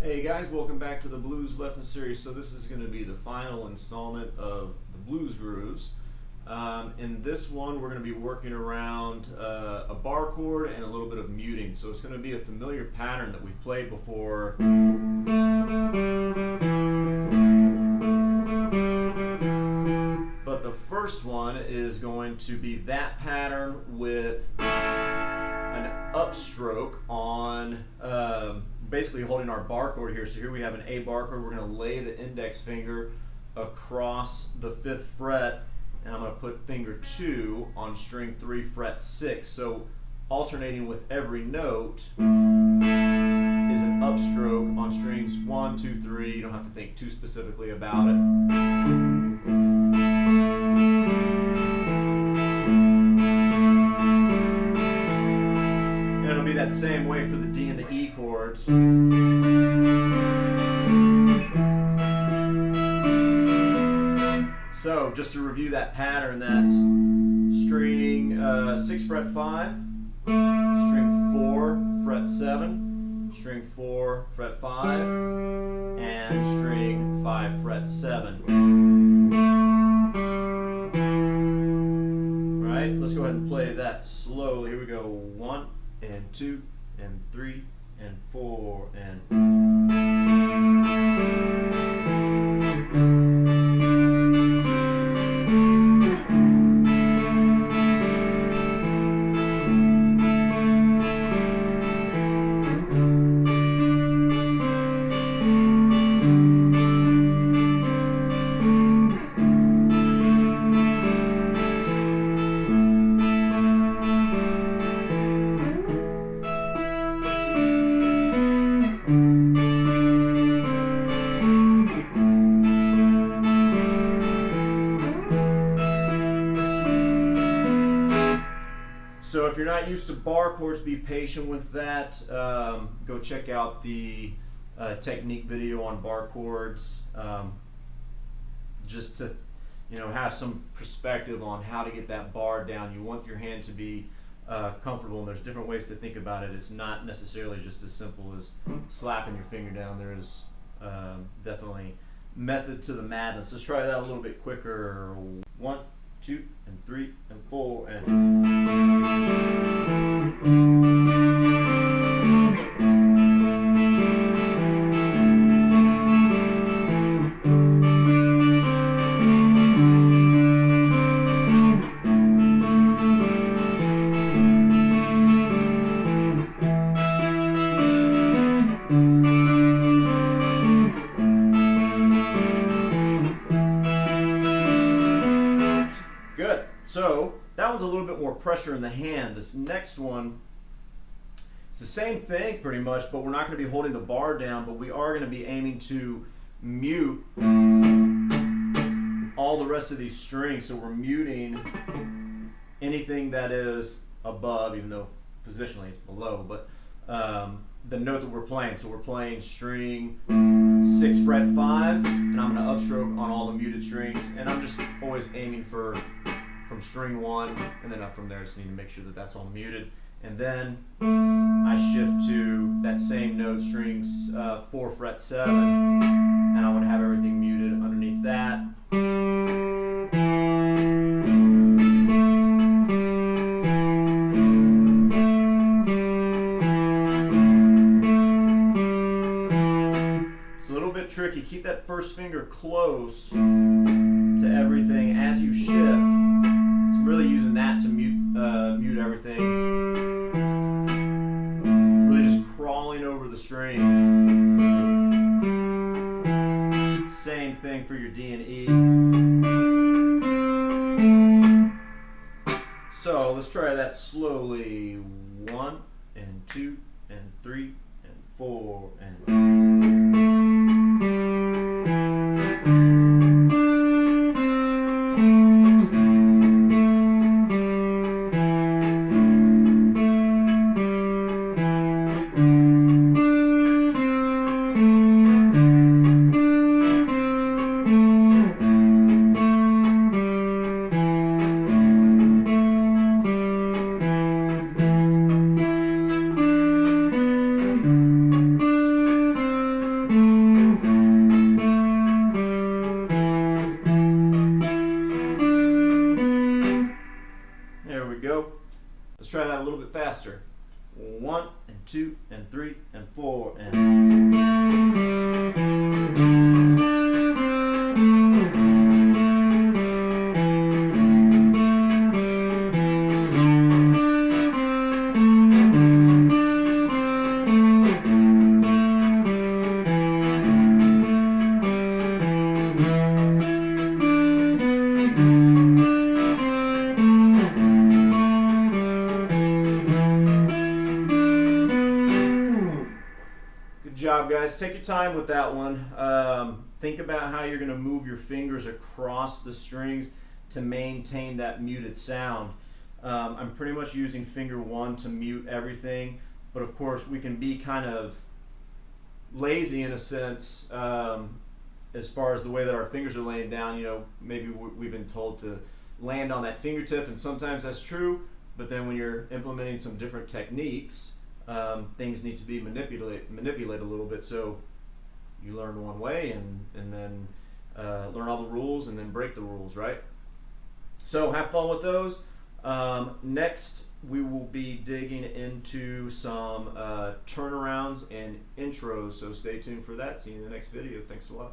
Hey guys, welcome back to the Blues Lesson Series. So this is going to be the final installment of the Blues Grooves. In this one, we're going to be working around a bar chord and a little bit of muting. So it's going to be a familiar pattern that we've played before. But the first one is going to be that pattern with an upstroke on basically holding our bar chord here. So here we have an A bar chord. We're going to lay the index finger across the 5th fret, and I'm going to put finger 2 on string 3, fret 6. So alternating with every note is an upstroke on strings 1, 2, 3. You don't have to think too specifically about it. It'll be that same way for the D and the E chords. So just to review that pattern, that's string 6 fret 5, string 4 fret 7, string 4 fret 5, and string 5 fret 7. Right, let's go ahead and play that slowly. Here we go. 1 and 2 and 3 and 4 and So if you're not used to bar chords, be patient with that. Go check out the technique video on bar chords, just to have some perspective on how to get that bar down. You want your hand to be comfortable, and there's different ways to think about it. It's not necessarily just as simple as slapping your finger down. There is definitely method to the madness. Let's try that a little bit quicker. 1, 2 and 3 and 4 and good. So that one's a little bit more pressure in the hand. This next one, it's the same thing pretty much, but we're not going to be holding the bar down, but we are going to be aiming to mute all the rest of these strings. So we're muting anything that is above, even though positionally it's below, but the note that we're playing. So we're playing string 6 fret 5, and I'm going to upstroke on all the muted strings, and I'm just always aiming for from string 1 and then up from there. Just need to make sure that that's all muted, and then I shift to that same note, strings 4 fret 7, and I'm going to have everything muted underneath that. It's a little bit tricky. Keep that first finger close to everything as you shift. So I'm really using that to mute everything. Really just crawling over the strings. Same thing for your D and E. So let's try that slowly. 1 and 2 and 3 and 4 and 4 and. Good job, guys. Take your time with that one. Think about how you're going to move your fingers across the strings to maintain that muted sound. I'm pretty much using finger 1 to mute everything, but of course we can be kind of lazy in a sense as far as the way that our fingers are laying down. You know, maybe we've been told to land on that fingertip, and sometimes that's true, but then when you're implementing some different techniques, things need to be manipulate a little bit. So you learn one way and then learn all the rules and then break the rules, right? So have fun with those. Next, we will be digging into some turnarounds and intros. So stay tuned for that. See you in the next video. Thanks a lot.